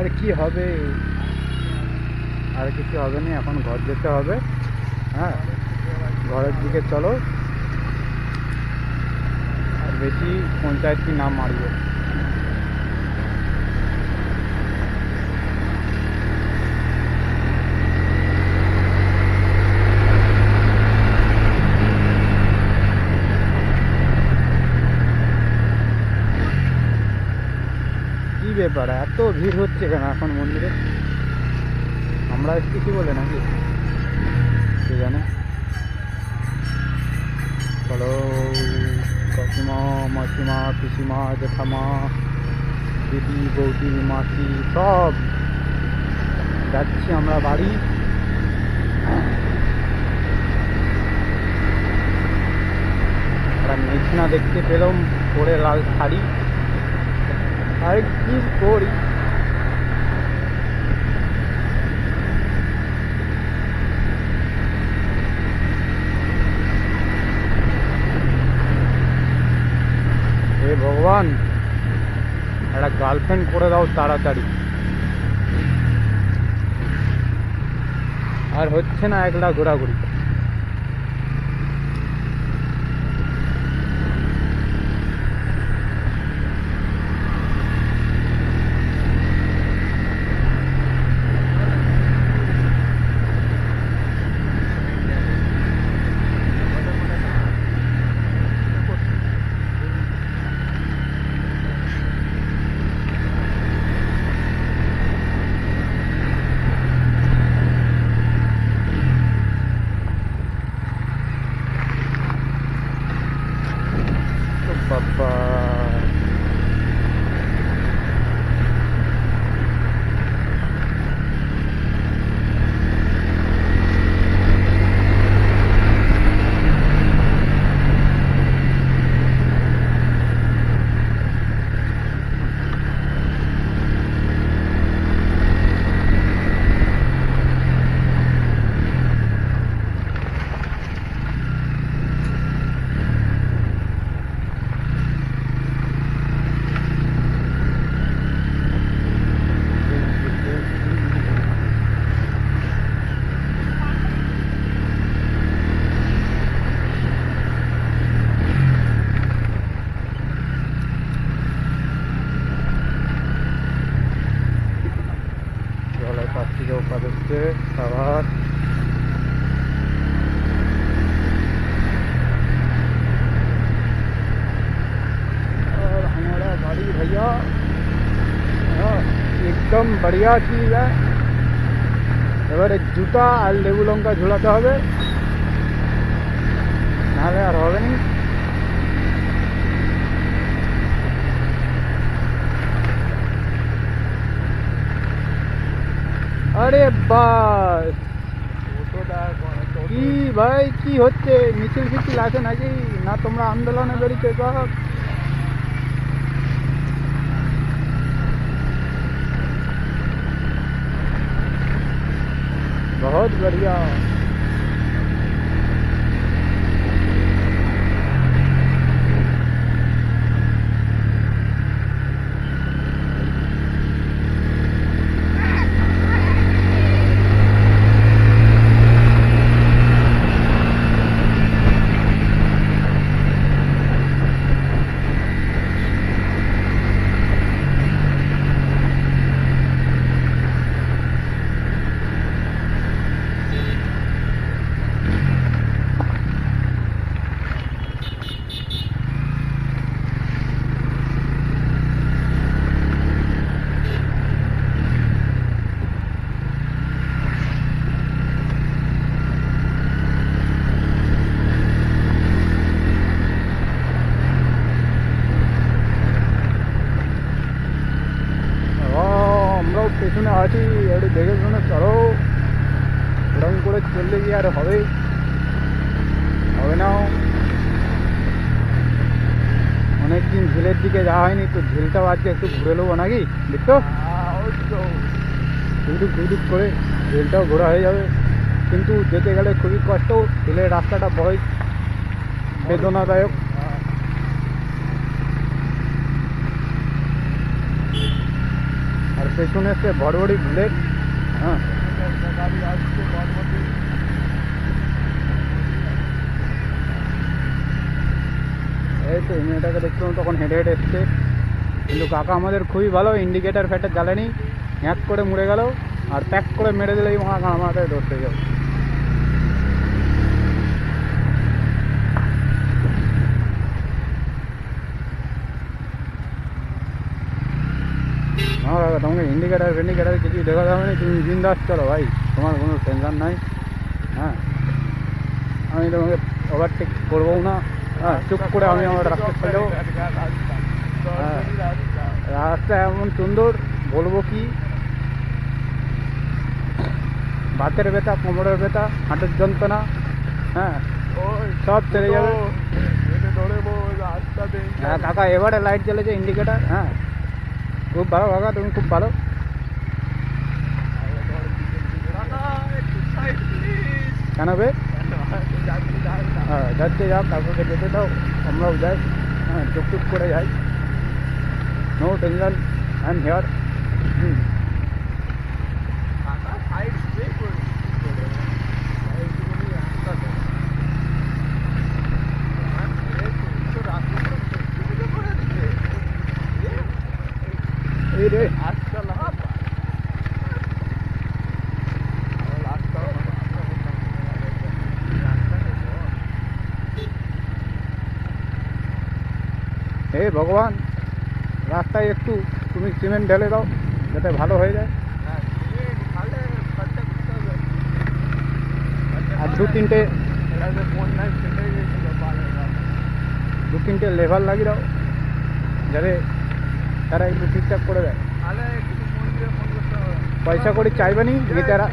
আর কি হবে, আর কিছু হবে না, এখন ঘর যেতে হবে। হ্যাঁ, ঘরের দিকে চলো, আর বেশি পঞ্চায়েত কি নাম মারবো। কি ব্যাপার, এত ভিড় হচ্ছে কেন এখন মন্দিরে? আমরা এসেছি বলে নাকি কে জানে। চলো, কাকিমা, মাসিমা, পিসিমা, জেঠামা, দিদি, বৌদি, মাসি সব যাচ্ছি আমরা বাড়ি। একটা মেঘনা দেখতে পেলাম পরে লাল শাড়ি, আর কি করি। হে ভগবান, একটা গার্লফ্রেন্ড করে দাও তাড়াতাড়ি। আর হচ্ছে না একলা ঘোরাঘুরি। বাবা, জলের পাশ থেকে ওপার হচ্ছে আবার। और हमारा गाड़ी भैया एकदम बढ़िया चीज है। এবারে জুতা আর লেবু লঙ্কা ঝোলাতে হবে, নাহলে আর হবে না। আরে বাস, কি ভাই কি হচ্ছে? মিছিল ফিছিল আছে নাকি? না তোমরা আন্দোলনে বেরিয়েছো সব? बहुत बढ़िया। পেছনে আছি, একটু দেখে শুনে চলো। এরকম করে চললে কি আর হবে? হবে না। অনেকদিন ঝিলের দিকে যাওয়া হয়নি, তো ঝিলটাও আজকে একটু ঘুরে নেবো নাকি? দেখছো ঘুরুক করে ঝিলটাও ঘোরা হয়ে যাবে, কিন্তু যেতে গেলে খুবই কষ্ট। ঝিলের রাস্তাটা বড় বেদনাদায়ক। আর পেছনে এসছে বড়বড়ি বুলেট। হ্যাঁ গাড়ি আসছে বড়বড়ি। এই তো মেয়েটাকে দেখলাম তখন হেঁটে হেঁটে এসছে, কিন্তু কাকা আমাদের খুবই ভালো, ইন্ডিকেটার ফ্যাটার জ্বালেনি, হ্যাঁক করে মুড়ে গেল আর প্যাক করে মেরে দিলেই মাথায় দোষ হয়ে যাবে। হ্যাঁ কাকা তোমাকে ইন্ডিকেটার ফিন্ডিকেটার কিছু দেখা যাবে না, তুমি বিন্দাস চলো ভাই, তোমার কোনো টেনশন নাই। হ্যাঁ আমি তোমাকে ওভারটেক করবো না। হ্যাঁ চুপ করে আমি আমার রাস্তা চলে যাবো। হ্যাঁ রাস্তা এমন সুন্দর বলবো কি, বাতের ব্যথা, কোমরের ব্যথা, হাঁটুর যন্ত্রণা, হ্যাঁ সব চলে যাবে। হ্যাঁ কাকা এবারে লাইট জ্বলেছে ইন্ডিকেটার। হ্যাঁ খুব ভালো কাকা, তুমি খুব ভালো। কেন বে? হ্যাঁ যাচ্ছে যাও, কাকুকে যেতে দাও, আমরাও যাই। হ্যাঁ টুকটুক করে যাই, no tension, I am here. এই রে হে ভগবান, রাস্তায় একটু তুমি সিমেন্ট ঢেলে দাও যাতে ভালো হয়ে যায়। আর দু তিনটে লেবার লাগিয়ে দাও যাতে তারা একটু ঠিকঠাক করে দেয়। পয়সা করে চাইবে নি তারা,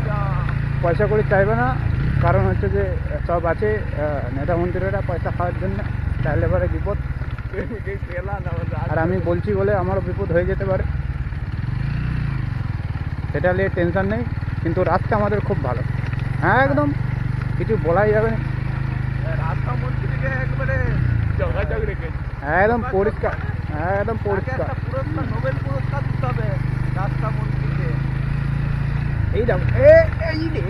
পয়সা করে চাইবে না, কারণ হচ্ছে যে সব আছে নেতা মন্ত্রীরা পয়সা খাওয়ার জন্য, চাইলে পরে বিপদ। আর আমি বলছি বলে আমারও বিপদ হয়ে যেতে পারে, সেটা নিয়ে টেনশন নেই। কিন্তু রাস্তা আমাদের খুব ভালো, হ্যাঁ একদম কিছু বলাই যাবে না, একদম পরিষ্কার, একদম পরিষ্কার। এই দেখো এই রে,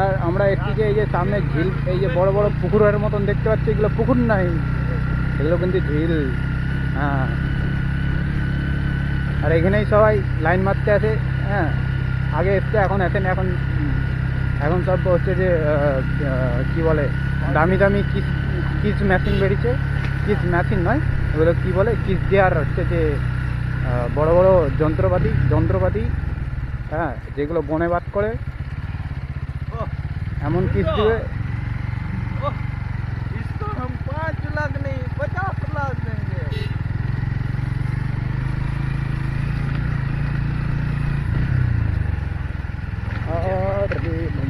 আর আমরা একটু যে এই যে সামনে ঝিল, এই যে বড় বড় পুকুরের মতন দেখতে পাচ্ছি, এগুলো পুকুর নাই, এগুলো কিন্তু ঝিল। হ্যাঁ আর এখানেই সবাই লাইন মারতে আসে। হ্যাঁ আগে এসছে, এখন আসেন, এখন সব হচ্ছে যে কি বলে দামি দামি কিস মেশিন বেরিয়েছে, কিস মেশিন নয় এগুলো, কি বলে কিস দেওয়ার হচ্ছে যে বড় বড় যন্ত্রপাতি, হ্যাঁ যেগুলো বনে বাদ করে এমন কিস দিবে।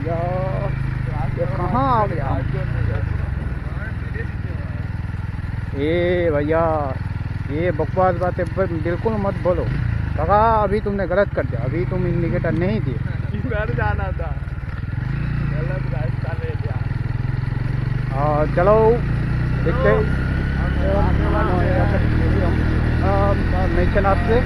भैया ये कहाँ आ गया? ए भैया ये बकवास बातें बिल्कुल मत बोलो काका, अभी तुमने गलत कर दिया, अभी तुम इंडिकेटर नहीं दिए, घर जाना था, गलत रास्ता ले लिया। चलो देखते मेंशन आपसे।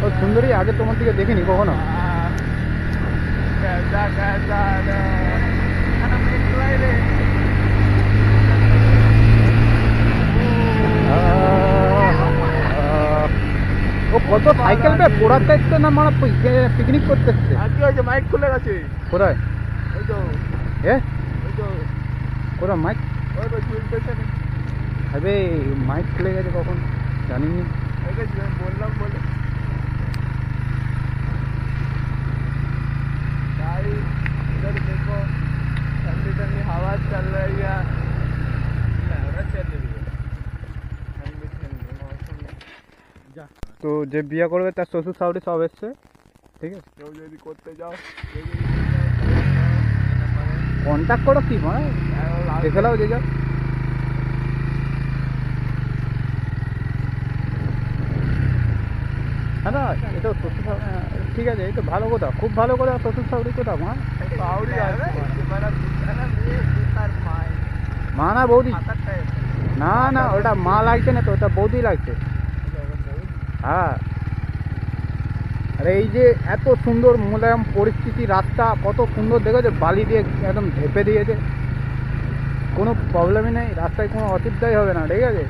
और सुंदरी आगे তোমার দিকে দেখিনি কখনো। ও কত সাইকেল পে পোড়াতে এসছে না, মানে পিকনিক করতে এসছে। মাইক খুলে গেছে কোথায়? ওই তো এ ওই তো কোথায় মাইক? ওই তো চুল পেছনে। আরে মাইক খুলে গেছে কখন জানিনি। বললাম বলে भाई इधर देखो, ठंडी ठंडी हवा चल रही है, चल रही है ठंडी ठंडी मौसम में। তো যে বিয়ে করবে তার শ্বশুর শাশুড়ি সব এসছে, ঠিক আছে। কেউ যদি করতে যাও কন্ট্যাক্ট করো কি মানে দেখে নাও যে যা। হ্যাঁ না এটা শ্বশুর ঠিক আছে, এই তো ভালো কথা, খুব ভালো কথা। শ্বশুর শাশুড়ি কোথা মা? মা না বৌদি? না না, ওটা মা লাগছে না তো, ওটা বৌদি লাগছে। হ্যাঁ, আর এই যে এত সুন্দর মোলায়েম পরিস্থিতি, রাস্তা কত সুন্দর দেখেছে, বালি দিয়ে একদম ঢেপে দিয়েছে, কোনো প্রবলেমই নেই, রাস্তায় কোনো অসুবিধাই হবে না, ঠিক আছে।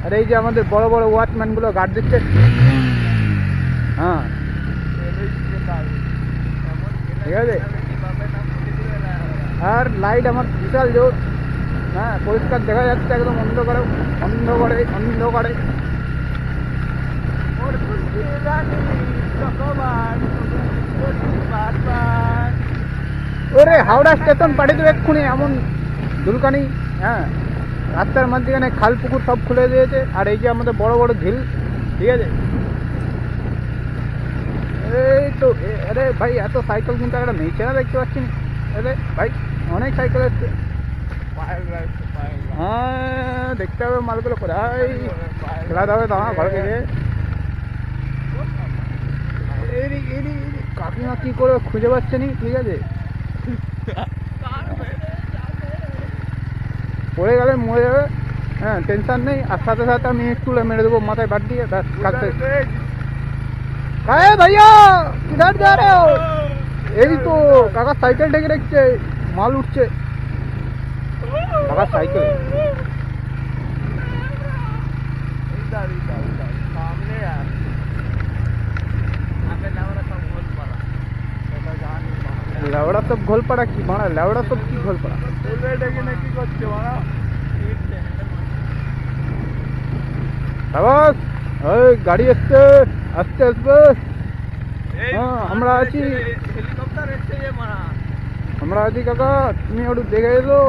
আর এই যে আমাদের বড় বড় ওয়াচম্যানগুলো গার্ড দিচ্ছে। হ্যাঁ ঠিক আছে, আর লাইট আমার বিশাল জোর। হ্যাঁ, পরিষ্কার দেখা যাচ্ছে একদম অন্ধকারে অন্ধকারে অন্ধকারে। ওরে হাওড়া স্টেশন পাঠিয়ে দেবে এক্ষুনি, এমন দুলকানি। হ্যাঁ, রাস্তার মাঝখানে খাল পুকুর সব খুলে দিয়েছে। আর এই যে আমাদের বড় বড় ঝিল, ঠিক আছে। এই তো আরে ভাই, এত সাইকেল কিন্তু একটা মেয়েছে না, দেখতে পাচ্ছি না। আরে ভাই, অনেক সাইকেল এসছে। হ্যাঁ, দেখতে হবে মালগুলো কোথায় খেলাতে হবে, দাঁড়া ঘরকে গিয়ে। কাকিমা কি করে খুঁজে পাচ্ছে নি, ঠিক আছে। পড়ে গেলে মরে যাবে, হ্যাঁ টেনশন নেই। আর সাথে সাথে আমি তুলে মেরে দেবো মাথায় বাদ দিয়ে, ব্যাস কাটতে। ভাইয়া কিধার যা রে হো? এই তো কাকা সাইকেল ঢেকে রেখেছে, মাল উঠছে কাকা সাইকেল। লেওড়া সব ঘোলপাড়া কি মারা, লেওড়া সব কি ঘোলপাড়া। কি করছে মারা? বাস ওই গাড়ি আসছে, আসতে আসবে। হ্যাঁ আমরা আছি, হেলিকপ্টার এসছে যে মারা। আমরা আছি কাকা, তুমি একটু দেখে এলো।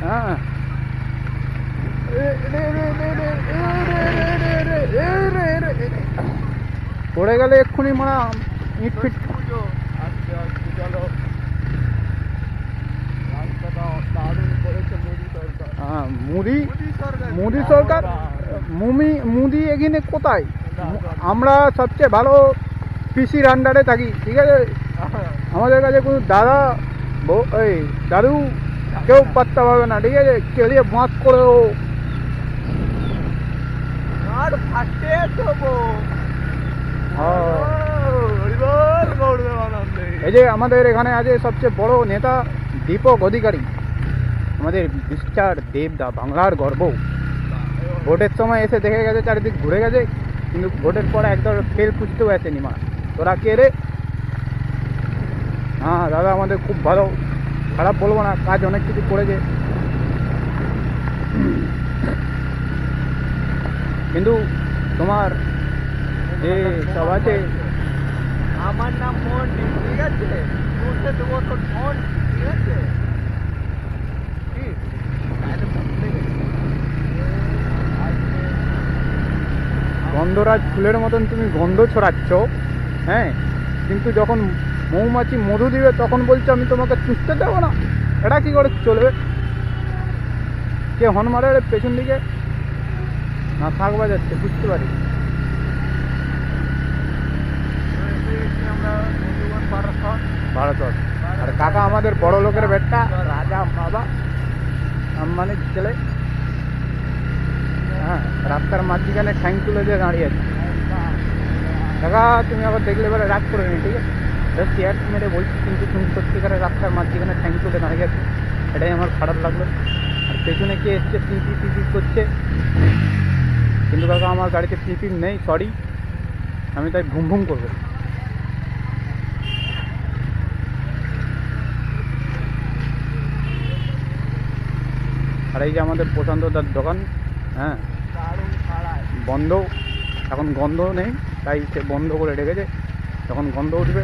হ্যাঁ পড়ে গেলে এক্ষুনি মারা ইট ফিট। চলো রাস্তাটা দারুণ করেছে মোদি সরকার। হ্যাঁ মুদি, সরকার, মোদি সরকার। মুদি এখানে কোথায়? আমরা সবচেয়ে ভালো পিসির আন্ডারে থাকি, ঠিক আছে। আমাদের কাছে কোনো দাদা এই দাদু কেউ পাত্তা পাবে না, ঠিক আছে। কেলিয়ে বাঁক করে ও আর ফাটে দেবো। এই যে আমাদের এখানে আছে সবচেয়ে বড় নেতা দীপক অধিকারী, আমাদের মিস্টার দেবদা, বাংলার গর্ব। ভোটের সময় এসে দেখে গেছে, চারিদিক ঘুরে গেছে, কিন্তু ভোটের পরে একদম ফেল খুঁজতেও আসেনি। মা তোরা কে রে? হ্যাঁ দাদা আমাদের খুব ভালো, খারাপ বলবো না, কাজ অনেক কিছু করেছে। কিন্তু তোমার যে সব আছে, আমার নাম মোহন, ঠিক আছে। বলতে দেবো তোর ফোন, ঠিক আছে। গন্ধরাজ ফুলের মতন তুমি গন্ধ ছড়াচ্ছ, হ্যাঁ, কিন্তু যখন মৌমাছি মধু দিবে তখন বলছো আমি তোমাকে চুষতে দেবো না। এটা কি করে চলবে? কে হর্ন মারে পেছন দিকে? না শাক বাজাচ্ছে, বুঝতে পারি। ভারত আর কাকা আমাদের বড় লোকের বেটা, রাজা বাবা আম্বানির ছেলে। হ্যাঁ, রাস্তার মাঝখানে ঠ্যাং তুলে দিয়ে দাঁড়িয়ে আছে। কাকা তুমি আবার দেখলে এবারে রাগ করে নি, ঠিক আছে। চেয়ার মেরে বলছি, কিন্তু তুমি সত্যিকারের রাস্তার মাঝখানে ঠ্যাং তুলে দাঁড়িয়ে আছে, এটাই আমার খারাপ লাগলো। আর পেছনে কে এসছে পিপি পিপি করছে, কিন্তু কাকা আমার গাড়িতে পিপি নেই, সরি, আমি তাই ভুম ভুম করবো। আর এই যে আমাদের প্রশান্ত দার দোকান, হ্যাঁ বন্ধ, এখন গন্ধ নেই, তাই সে বন্ধ করে রেখেছে। যখন গন্ধ উঠবে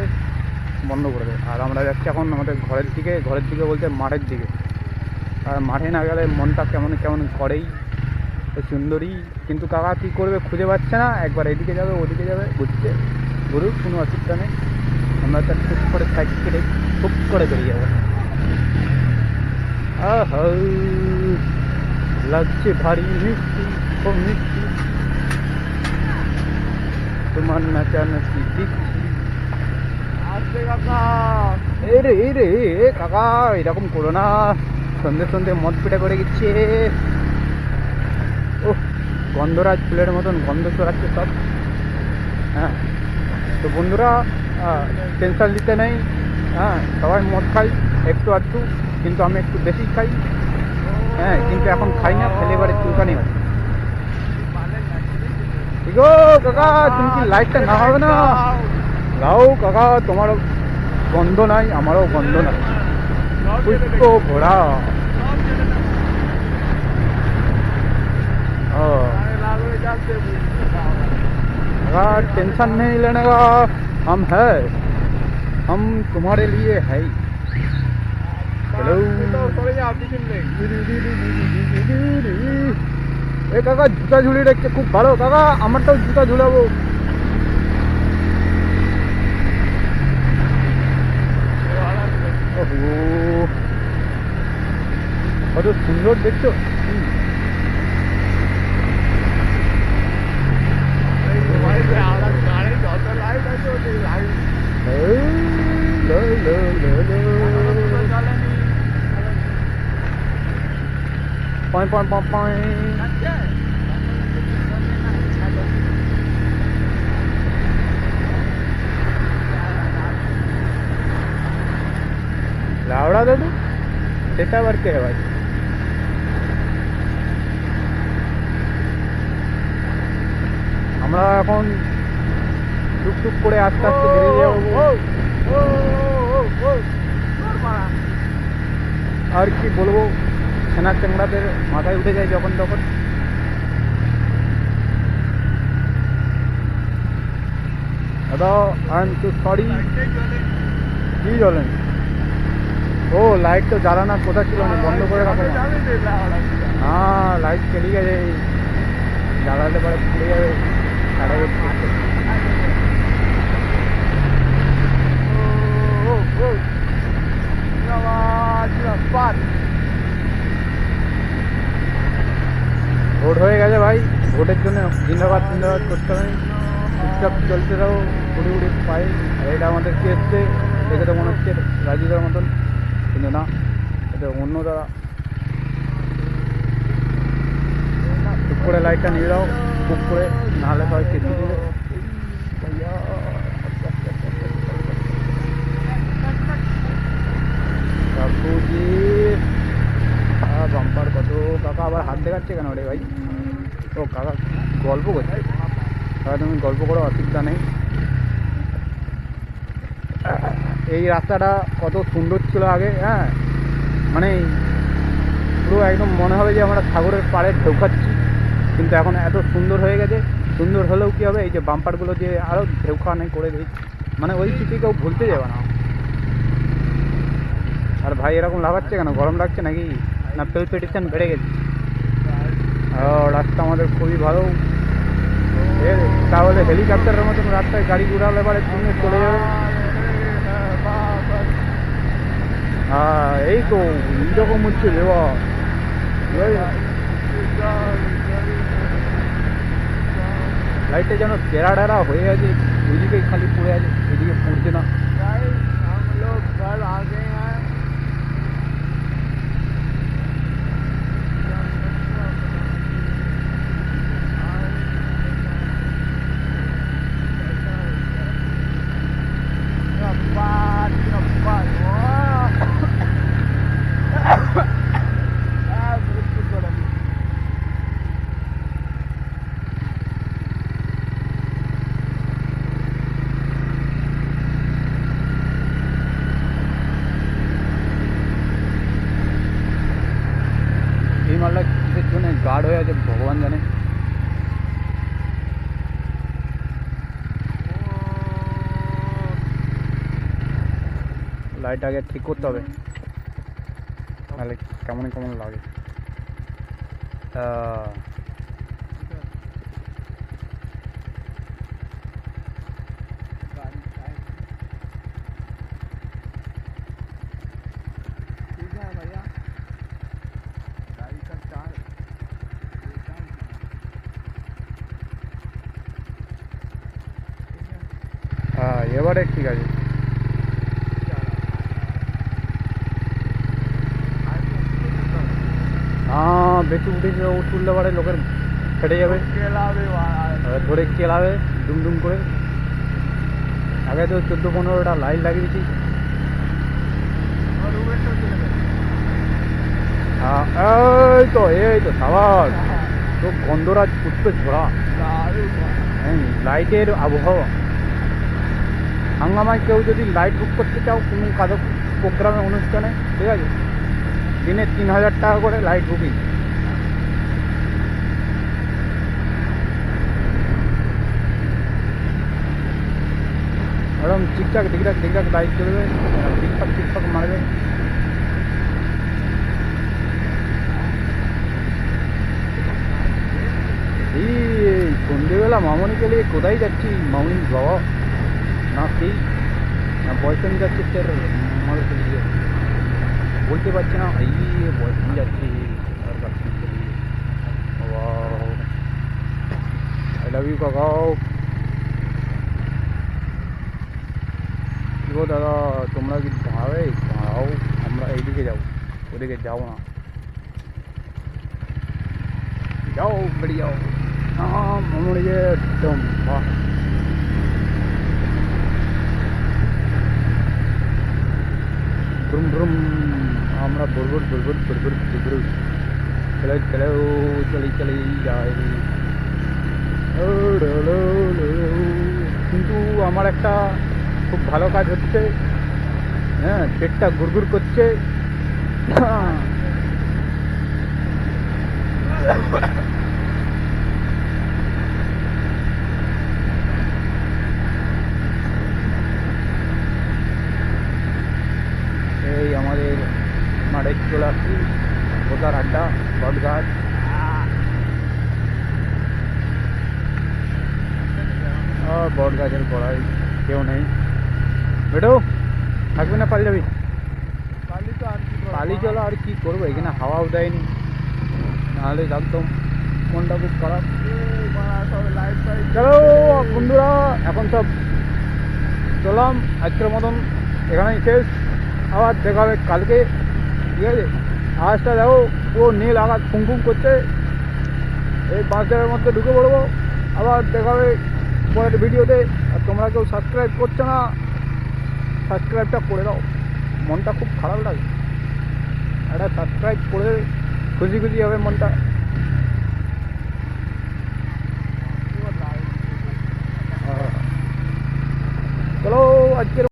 বন্ধ করে দেবে। আর আমরা যাচ্ছি এখন আমাদের ঘরের দিকে বলতে মাঠের দিকে। আর মাঠে না গেলে মনটা কেমন কেমন করেই, তো সুন্দরী। কিন্তু কাকা কী করবে খুঁজে পাচ্ছে না, একবার এদিকে যাবে ওদিকে যাবে, বুঝছে গরুর কোনো অসুবিধা নেই। আমরা তার টুক করে সাইড কেটে টুক করে বেরিয়ে যাবো। আহা লাগছে ভারী মিষ্টি, ও মিষ্টি তোমার নাচানাচি দিচ্ছি। আসবে কাকা। এই রে কাকা এরকম করো না, সন্ধে সন্ধে মদ পিঠা করে গেছে। গন্ধরাজ ফুলের মতন গন্ধ ছড়াচ্ছে সব। হ্যাঁ, তো বন্ধুরা টেনশন নিতে নেই। হ্যাঁ, সবাই মদ খাই একটু আধটু, কিন্তু আমি একটু বেশি খাই। হ্যাঁ, কিন্তু এখন খাই না, খেলে এবারে চুলকানি হয়। ঠিক ও কাকা, তুমি কি লাইটটা না হবে না? লাও কাকা, তোমারও গন্ধ নাই, আমারও গন্ধ নাই। পুষ্প ঘোড়া। अगर टेंशन नहीं लेने का, हम है, हम तुम्हारे लिए है। चलो এ কাকা, জুতা ঝুলিয়ে রেখেছে, খুব ভালো কাকা, আমারটাও জুতা ঝুলাবো। কত সুন্দর দেখছো। লাউড়া দাদু, সেটা আবার কে ভাই? আমরা এখন টুকটুক করে আস্তে আস্তে বেরিয়ে যাবো। আর কি বলবো, ছেনা চ্যাংড়াদের মাথায় উঠে যায় যখন তখন। দাদা আই এম টু সরি। কি জ্বলেন? ও লাইট তো জ্বালানোর কথা ছিল না, বন্ধ করে রাখো। হ্যাঁ, লাইট চলে গেছে, জ্বালাতে পারে পুড়ে যাবে। ভোট হয়ে গেছে ভাই, ভোটের জন্য জিন্দাবাদ জিন্দাবাদ করতে হবে। চুপচাপ চলতে দাও, উড়ি উড়ি পাই। এটা আমাদের কি এসছে দেখে তো মনে হচ্ছে রাজুদার মতন, কিন্তু না, এটা অন্য দ্বারা। চুপ করে লাইটটা নিয়ে দাও, বুক করে, নাহলে সবাই কেটে দেবে। কাকুজি বাম্পার কত। কাকা আবার হাত দেখাচ্ছে কেন রে ভাই? ও কাকা গল্প করছে। কাকা তুমি গল্প করো, অসুবিধা নেই। এই রাস্তাটা কত সুন্দর ছিল আগে। হ্যাঁ, মানে পুরো একদম মনে হবে যে আমরা সাগরের পাড়ে ঢেউখাচ্ছি, কিন্তু এখন এত সুন্দর হয়ে গেছে। সুন্দর হলেও কী হবে, এই যে বাম্পারগুলো যে আরও ঢেউখানে করে দিই, মানে ওই স্মৃতি কেউ ভুলতে যাবে না। আর ভাই এরকম লাগাচ্ছে কেন? গরম লাগছে নাকি? না পেলপিটেশন বেড়ে গেছে? রাস্তা আমাদের খুবই ভালো। তাহলে হেলিকপ্টারের মতন রাস্তায় গাড়ি ঘুরালে এবারে তুমি চলে যাবে। হ্যাঁ, এই তো এইরকম হচ্ছে দেওয়া। লাইটটা যেন টেরা টেরা হয়ে আছে, ওইদিকেই খালি পড়ে আছে, এদিকে পড়ছে না। এই মালটা কিসের জন্য গার্ড হয়ে আছে ভগবান জানে। লাইট আগে ঠিক করতে হবে, তাহলে কেমন কেমন লাগে। হ্যাঁ, এবারে ঠিক আছে। হ্যাঁ, বেশি উঠেছিল, তুললে পারে লোকের ফেটে যাবে, केला भी वहाँ এবার ধরে কেলাবে ডুমডুম করে। আগে তো 14-15টা লাইট লাগিয়ে দিয়েছি। और उबेर तो चले गए এই তো সাবাস, তো গন্ধরাজ উঠবে ঝোড়া। दारू লাইটের আবহাওয়া। হাঙ্গামায় কেউ যদি লাইট বুক করতে চাও কোনো কাজে প্রোগ্রামে অনুষ্ঠানে, ঠিক আছে, দিনে 3000 টাকা করে লাইট বুকিং। ওরকম ঠিকঠাক ঠিকঠাক ঠিকঠাক লাইট চলবে, ঠিকঠাক ঠিকঠাক মারবে। এই সন্ধেবেলা মামনিকে নিয়ে কোথায় যাচ্ছি? মামনি বাবা না সেই না বয়ফ্রেন্ড যাচ্ছে স্যার, আমাদেরকে নিয়ে বলতে পারছি না। এই বয়ফ্রেন্ড যাচ্ছি আই লাভ ইউ কাকাও। কি গো দাদা, তোমরা কি দাঁড়াবে? দাঁড়াও, আমরা এইদিকে যাবো, ওদিকে যাও না, যাও বেরিয়ে যাও। মামনি যে একদম বাহ। ব্রুম ব্রুম, আমরা বুড়বুড় বুড়বুড় বুড়বুড় বুড়বুড় চলে চলে চলে চলে যাই। কিন্তু আমার একটা খুব ভালো কাজ হচ্ছে, হ্যাঁ, পেটটা গুড়গুড় করছে। এই আমাদের মাঠে চলে আসছি, কোথার আড্ডা, বটগাছ। বট গাছের গোড়ায় কেউ নেই। বেটো থাকবি না পালিয়ে যাবি? पाली तो आरती পালিয়ে চলো, আর কি করবো, এখানে হাওয়াও দেয়নি, নাহলে একদম মনটা খুব খারাপ। बड़ा सब लाइट फाइट চলো বন্ধুরা, এখন সব চললাম, আজকের মতন এখানেই শেষ। আবার দেখা হবে কালকে, ঠিক আছে? আওয়াজটা দেখো, পুরো নীল আকাশ ফুংফুং করছে। এই বাঁশঝাড়ের মধ্যে ঢুকে পড়বো। আবার দেখা হবে পরের ভিডিওতে। আর তোমরা কেউ সাবস্ক্রাইব করছো না, সাবস্ক্রাইবটা করে দাও, মনটা খুব খারাপ লাগে। একটা সাবস্ক্রাইব করে খুশি খুশি হবে মনটা। চলো আজকের